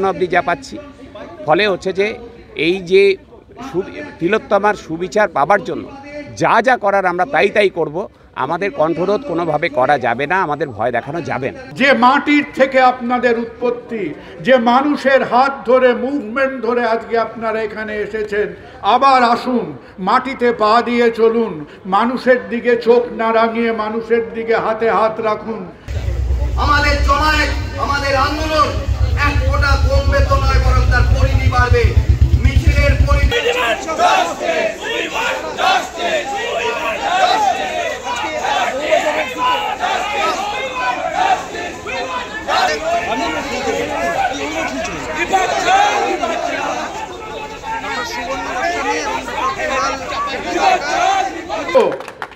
এখনো অবধি যা পাচ্ছি। ফলে হচ্ছে যে এই যে তিলোত্তমার সুবিচার পাবার জন্য যা যা করার আমরা তাই করব। আমাদের কণ্ঠরোধ কোনোভাবে করা যাবে না, আমাদের ভয় দেখানো যাবে না। যে মাটির থেকে আপনাদের উৎপত্তি, যে মানুষের হাত ধরে মুভমেন্ট ধরে আজকে আপনারা এখানে এসেছেন, আবার আসুন, মাটিতে পা দিয়ে চলুন, মানুষের দিকে চোখ না রাঙিয়ে মানুষের দিকে হাতে হাত রাখুন। আমাদের জমায়েত, আমাদের আন্দোলন এক ফোঁটা কমবে তো নয়, বরং তার পরিধি বাড়বে। মিছিলের পরিধি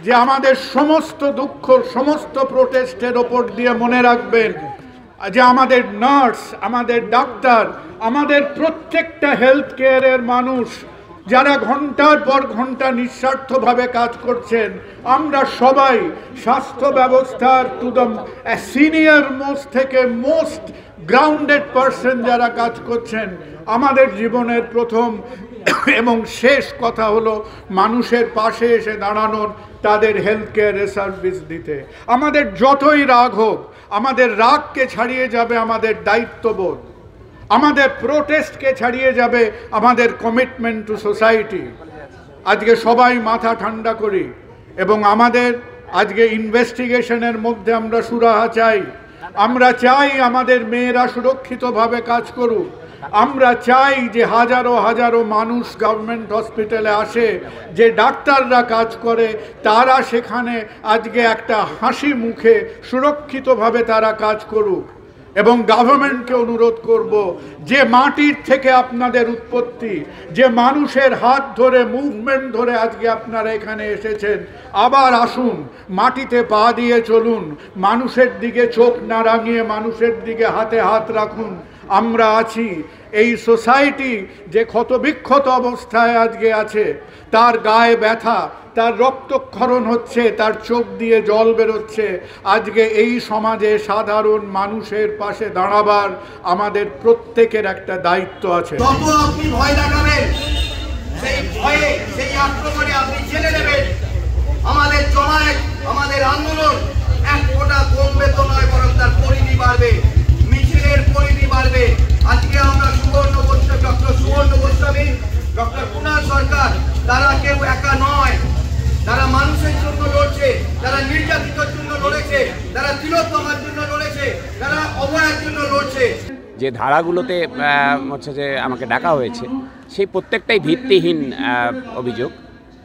যে আমাদের সমস্ত দুঃখ, সমস্ত প্রোটেস্টের ওপর দিয়ে মনে রাখবেন যে আমাদের নার্স, আমাদের ডাক্তার, আমাদের প্রত্যেকটা হেলথ কেয়ারের মানুষ যারা ঘন্টার পর ঘন্টা নিঃস্বার্থভাবে কাজ করছেন, আমরা সবাই স্বাস্থ্য ব্যবস্থার টু দ্য সিনিয়র মোস্ট থেকে মোস্ট গ্রাউন্ডেড পারসন যারা কাজ করছেন, আমাদের জীবনের প্রথম এবং শেষ কথা হলো মানুষের পাশে এসে দাঁড়ানোর, তাদের হেলথ কেয়ারে সার্ভিস দিতে। আমাদের যতই রাগ হোক, আমাদের রাগকে ছাড়িয়ে যাবে আমাদের দায়িত্ববোধ, আমাদের প্রোটেস্টকে ছাড়িয়ে যাবে আমাদের কমিটমেন্ট টু সোসাইটি। আজকে সবাই মাথা ঠান্ডা করি এবং আমাদের আজকে ইনভেস্টিগেশনের মধ্যে আমরা সুরাহা চাই। আমরা চাই আমাদের মেয়েরা সুরক্ষিতভাবে কাজ করুক। আমরা চাই যে হাজারো হাজারো মানুষ গভর্নমেন্ট হসপিটালে আসে, যে ডাক্তাররা কাজ করে তারা সেখানে আজকে একটা হাসি মুখে সুরক্ষিতভাবে তারা কাজ করুক। এবং গভর্নমেন্টকে অনুরোধ করব, যে মাটির থেকে আপনাদের উৎপত্তি, যে মানুষের হাত ধরে মুভমেন্ট ধরে আজকে আপনারা এখানে এসেছেন, আবার আসুন, মাটিতে পা দিয়ে চলুন, মানুষের দিকে চোখ না রাঙিয়ে মানুষের দিকে হাতে হাত রাখুন। আমরা আছি। এই সোসাইটি যে ক্ষতবিক্ষত অবস্থায় আজকে আছে, তার গায়ে ব্যথা, তার রক্তক্ষরণ হচ্ছে, তার চোখ দিয়ে জল বেরোচ্ছে। আজকে এই সমাজে সাধারণ মানুষের পাশে দাঁড়াবার আমাদের প্রত্যেকের একটা দায়িত্ব আছে। যত আপনি ভয় দেখাবেন, সেই ভয়ে, সেই আক্রমণে আপনি জেনে নেবেন আমাদের জমায়েত, আমাদের আন্দোলন এক ফোঁটা কমবে তো নয়, বরং তার পরিধি বাড়বে। মিছিলের পরিধি বাড়বে। আজকে আমরা সুবর্ণ গোস্বামী, ডক্টর সুবর্ণ গোস্বামী, ডক্টর কুণাল সরকার, তারা কেউ একা নয়। তারা মানুষের জন্য লড়ছে, তারা নির্যাতিতের জন্য লড়েছে, তারা তিলোত্তমার জন্য লড়েছে, তারা অভয়ের জন্য লড়ছে। যে ধারাগুলোতে হচ্ছে যে আমাকে ডাকা হয়েছে, সেই প্রত্যেকটাই ভিত্তিহীন অভিযোগ।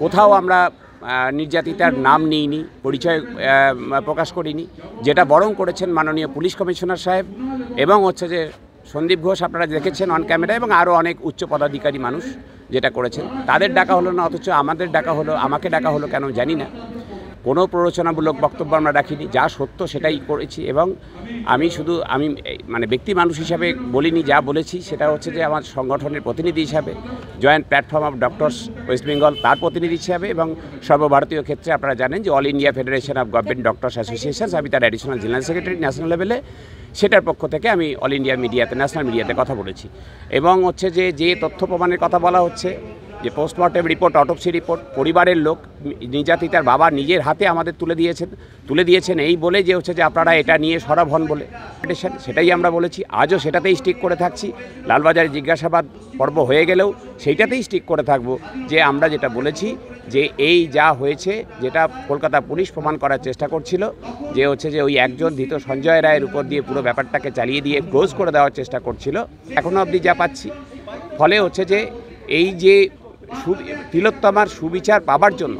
কোথাও আমরা নির্যাতিতার নাম নিইনি, পরিচয় প্রকাশ করিনি। যেটা বরং করেছেন মাননীয় পুলিশ কমিশনার সাহেব এবং হচ্ছে যে সন্দীপ ঘোষ, আপনারা দেখেছেন অন ক্যামেরা, এবং আরও অনেক উচ্চ পদাধিকারী মানুষ যেটা করেছেন। তাদের ডাকা হলো না, অথচ আমাদের ডাকা হলো। আমাকে ডাকা হলো কেন জানি না। কোনো প্ররোচনামূলক বক্তব্য আমরা রাখিনি, যা সত্য সেটাই করেছি। এবং আমি মানে ব্যক্তি মানুষ হিসাবে বলিনি, যা বলেছি সেটা হচ্ছে যে আমার সংগঠনের প্রতিনিধি হিসাবে, joint platform of doctors West Bengal, তার প্রতিনিধি হিসাবে, এবং সর্বভারতীয় ক্ষেত্রে আপনারা জানেন যে all India federation of government doctors association, আমি তার অ্যাডিশনাল জেনারেল সেক্রেটারি ন্যাশনাল লেভেলে। সেটার পক্ষ থেকে আমি অল ইন্ডিয়া মিডিয়াতে, ন্যাশনাল মিডিয়াতে কথা বলেছি। এবং হচ্ছে যে তথ্য প্রমাণের কথা বলা হচ্ছে, যে পোস্টমর্টেম রিপোর্ট, অটোপসি রিপোর্ট, পরিবারের লোক, নির্যাতিতার বাবা নিজের হাতে আমাদের তুলে দিয়েছেন এই বলে যে হচ্ছে যে আপনারা এটা নিয়ে সরব হন বলে, সেটাই আমরা বলেছি। আজও সেটাতেই স্টিক করে থাকছি। লালবাজারে জিজ্ঞাসাবাদ পর্ব হয়ে গেলেও সেইটাতেই স্টিক করে থাকবো, যে আমরা যেটা বলেছি যে এই যা হয়েছে, যেটা কলকাতা পুলিশ প্রমাণ করার চেষ্টা করছিল, যে হচ্ছে যে ওই একজন ধৃত সঞ্জয় রায়ের উপর দিয়ে পুরো ব্যাপারটাকে চালিয়ে দিয়ে ক্লোজ করে দেওয়ার চেষ্টা করছিল, এখনও অবধি যা পাচ্ছি। ফলে হচ্ছে যে এই যে তিলোত্তমার সুবিচার পাবার জন্য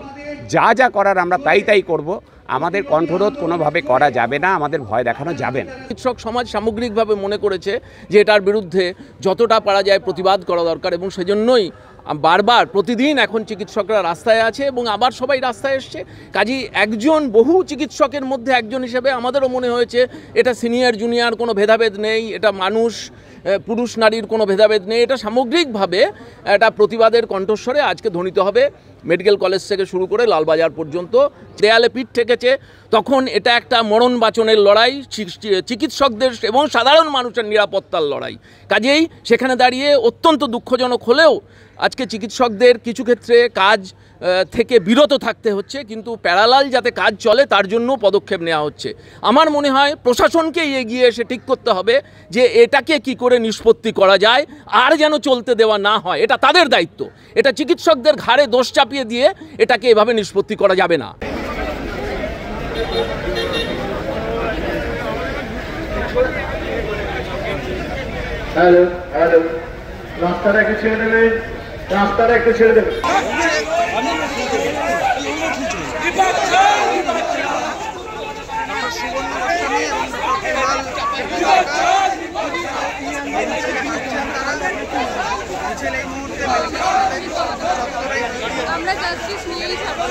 যা যা করার আমরা তাই করব। আমাদের কণ্ঠরোধ কোনোভাবে করা যাবে না, আমাদের ভয় দেখানো যাবে না। চিকিৎসক সমাজ সামগ্রিকভাবে মনে করেছে যে এটার বিরুদ্ধে যতটা পারা যায় প্রতিবাদ করা দরকার, এবং সেজন্যই বারবার প্রতিদিন এখন চিকিৎসকরা রাস্তায় আছে এবং আবার সবাই রাস্তায় এসছে। কাজেই একজন বহু চিকিৎসকের মধ্যে একজন হিসেবে আমাদেরও মনে হয়েছে এটা সিনিয়র জুনিয়র কোনো ভেদাভেদ নেই, এটা মানুষ পুরুষ নারীর কোনো ভেদাভেদ নেই, এটা সামগ্রিকভাবে একটা প্রতিবাদের কণ্ঠস্বরে আজকে ধ্বনিত হবে। মেডিকেল কলেজ থেকে শুরু করে লালবাজার পর্যন্ত দেয়ালে পিঠ ঠেকেছে, তখন এটা একটা মরণ বাঁচনের লড়াই, চিকিৎসকদের এবং সাধারণ মানুষের নিরাপত্তার লড়াই। কাজেই সেখানে দাঁড়িয়ে অত্যন্ত দুঃখজনক হলেও আজকে চিকিৎসকদের কিছু ক্ষেত্রে কাজ থেকে বিরত থাকতে হচ্ছে, কিন্তু প্যারালাল যাতে কাজ চলে তার জন্য পদক্ষেপ নেওয়া হচ্ছে। আমার মনে হয় প্রশাসনকেই এগিয়ে এসে ঠিক করতে হবে যে এটাকে কি করে নিষ্পত্তি করা যায়, আর যেন চলতে দেওয়া না হয়। এটা তাদের দায়িত্ব, এটা চিকিৎসকদের ঘাড়ে দোষ চাপিয়ে দিয়ে এটাকে এভাবে নিষ্পত্তি করা যাবে না। হ্যালো হ্যালো, রাস্তাটা একটু ছেড়ে দেবেন, রাস্তাটা একটু ছেড়ে দেবেন। আমরা জাস্টিস নিয়েই যাবো।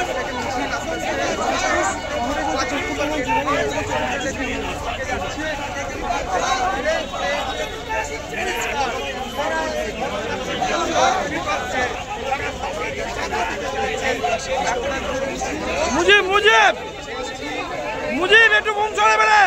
মুজিব একটু মুম চলে বেড়ে